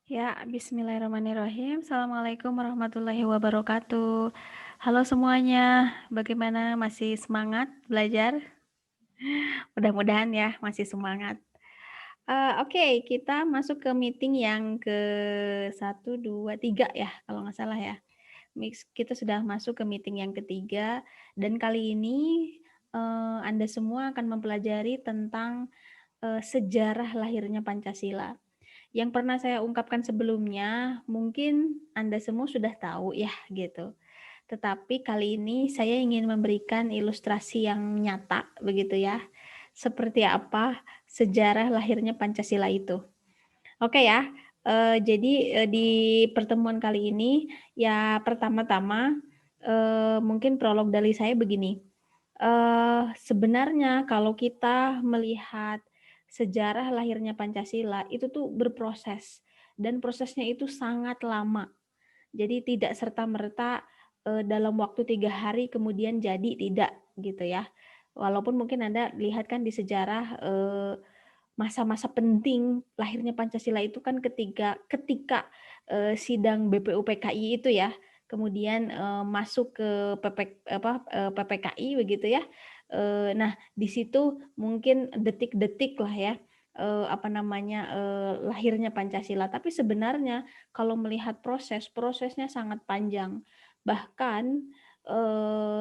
Ya, bismillahirrahmanirrahim. Assalamualaikum warahmatullahi wabarakatuh. Halo semuanya, bagaimana? Masih semangat belajar? Mudah-mudahan ya, masih semangat. Oke, kita masuk ke meeting yang ke satu, 2, 3 ya, kalau nggak salah ya. Kita sudah masuk ke meeting yang ketiga, dan kali ini Anda semua akan mempelajari tentang sejarah lahirnya Pancasila. Yang pernah saya ungkapkan sebelumnya, mungkin Anda semua sudah tahu ya gitu. Tetapi kali ini saya ingin memberikan ilustrasi yang nyata begitu ya. Seperti apa sejarah lahirnya Pancasila itu. Oke ya. Jadi di pertemuan kali ini ya pertama-tama mungkin prolog dari saya begini. Sebenarnya kalau kita melihat sejarah lahirnya Pancasila itu tuh berproses dan prosesnya itu sangat lama. Jadi tidak serta-merta, dalam waktu 3 hari kemudian jadi, tidak gitu ya. Walaupun mungkin Anda lihat kan di sejarah, masa-masa penting lahirnya Pancasila itu kan ketika, sidang BPUPKI itu ya, kemudian, masuk ke PPKI begitu ya. Nah di situ mungkin detik-detik lah ya, lahirnya Pancasila. Tapi sebenarnya kalau melihat prosesnya sangat panjang. Bahkan,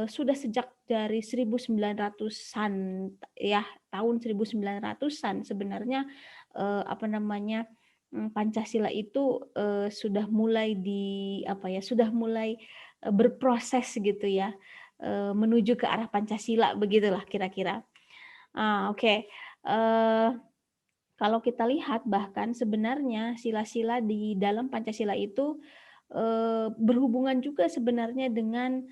sudah sejak dari 1900-an ya, tahun 1900-an sebenarnya, Pancasila itu, sudah mulai sudah mulai, berproses gitu ya, menuju ke arah Pancasila begitulah kira-kira. Oke, eee kalau kita lihat bahkan sebenarnya sila-sila di dalam Pancasila itu, berhubungan juga sebenarnya dengan,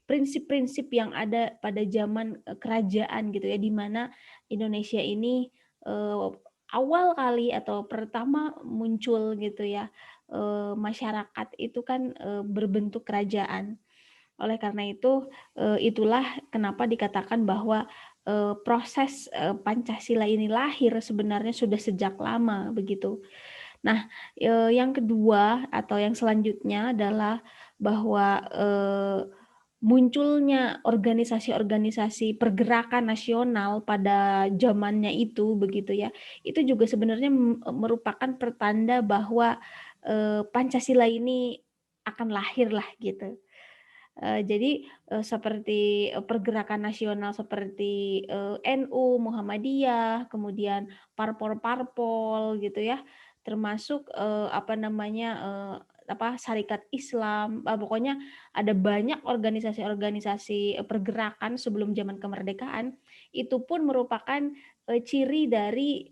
prinsip-prinsip yang ada pada zaman, kerajaan gitu ya, di mana Indonesia ini, eee, awal kali atau pertama muncul gitu ya, masyarakat itu kan, berbentuk kerajaan. Oleh karena itu, itulah kenapa dikatakan bahwa, proses, Pancasila ini lahir sebenarnya sudah sejak lama begitu. Nah, yang kedua atau yang selanjutnya adalah bahwa, munculnya organisasi-organisasi pergerakan nasional pada zamannya itu begitu ya, itu juga sebenarnya merupakan pertanda bahwa, Pancasila ini akan lahir lah gitu. Jadi, seperti, pergerakan nasional seperti, NU, Muhammadiyah, kemudian parpol-parpol gitu ya, termasuk, Syarikat Islam, pokoknya ada banyak organisasi-organisasi, pergerakan sebelum zaman kemerdekaan, itu pun merupakan, ciri dari,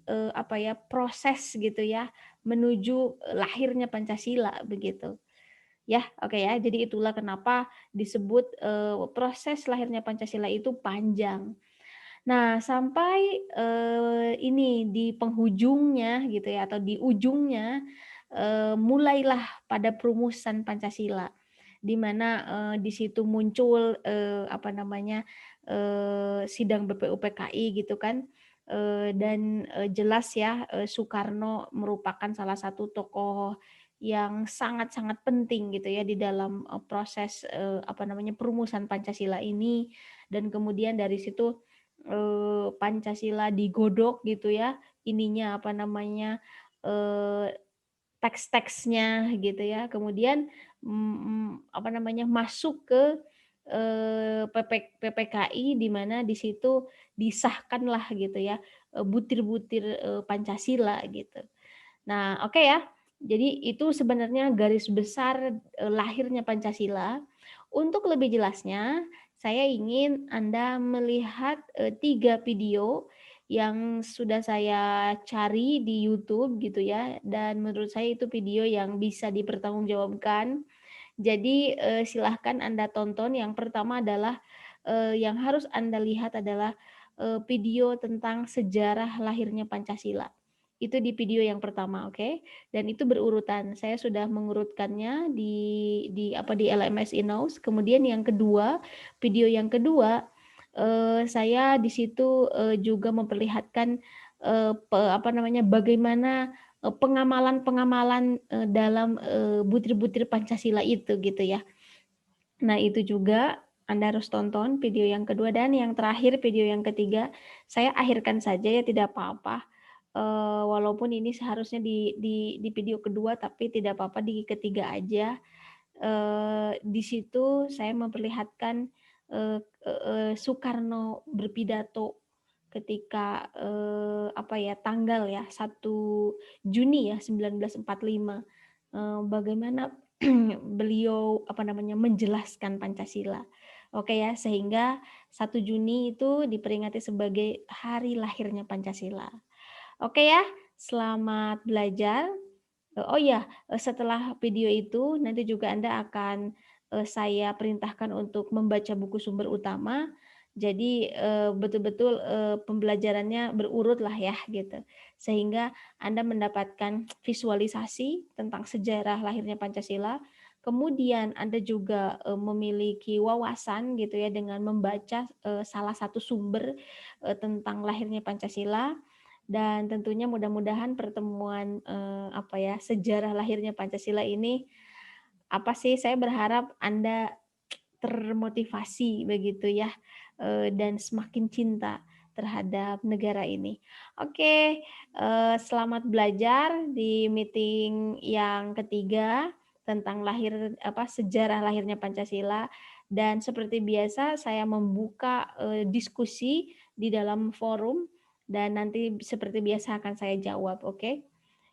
proses gitu ya, menuju, lahirnya Pancasila begitu. Ya, oke ya. Jadi itulah kenapa disebut, proses lahirnya Pancasila itu panjang. Nah, sampai, ini di penghujungnya gitu ya atau di ujungnya, mulailah pada perumusan Pancasila, di mana, di situ muncul, sidang BPUPKI gitu kan, dan, jelas ya, Soekarno merupakan salah satu tokoh yang sangat-sangat penting gitu ya di dalam, proses, perumusan Pancasila ini, dan kemudian dari situ Pancasila digodok gitu ya, eee, teks-teksnya gitu ya. Kemudian, masuk ke, PPKI di mana di situ disahkanlah gitu ya, butir-butir, Pancasila gitu. Nah, oke ya. Jadi itu sebenarnya garis besar, lahirnya Pancasila. Untuk lebih jelasnya, saya ingin Anda melihat, 3 video yang sudah saya cari di YouTube gitu ya, dan menurut saya itu video yang bisa dipertanggungjawabkan. Jadi, silahkan Anda tonton. Yang pertama adalah, yang harus Anda lihat adalah, video tentang sejarah lahirnya Pancasila. Itu di video yang pertama, oke? Dan itu berurutan. Saya sudah mengurutkannya di LMS Inhouse. Kemudian yang kedua, video yang kedua, Saya di situ, juga memperlihatkan, bagaimana, pengamalan-pengamalan, dalam, butir-butir Pancasila itu gitu ya. Nah itu juga Anda harus tonton video yang kedua dan yang terakhir video yang ketiga, saya akhirkan saja ya tidak apa-apa, walaupun ini seharusnya di video kedua tapi tidak apa-apa di ketiga aja. Di situ saya memperlihatkan, Soekarno berpidato ketika, tanggal ya 1 Juni ya 1945, bagaimana beliau, menjelaskan Pancasila. Oke ya, sehingga 1 Juni itu diperingati sebagai hari lahirnya Pancasila. Oke ya, selamat belajar. Oh iya, setelah video itu nanti juga Anda akan, saya perintahkan untuk membaca buku sumber utama. Jadi, betul-betul, pembelajarannya berurut lah ya gitu. Sehingga Anda mendapatkan visualisasi tentang sejarah lahirnya Pancasila, kemudian Anda juga, memiliki wawasan gitu ya dengan membaca, salah satu sumber, tentang lahirnya Pancasila. Dan tentunya mudah-mudahan pertemuan, sejarah lahirnya Pancasila ini, saya berharap Anda termotivasi begitu ya, dan semakin cinta terhadap negara ini. Oke, selamat belajar di meeting yang ketiga tentang sejarah lahirnya Pancasila dan seperti biasa saya membuka, diskusi di dalam forum dan nanti seperti biasa akan saya jawab, oke?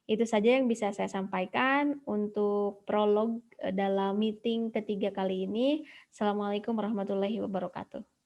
Itu saja yang bisa saya sampaikan untuk prolog, dalam meeting ketiga kali ini. Assalamualaikum warahmatullahi wabarakatuh.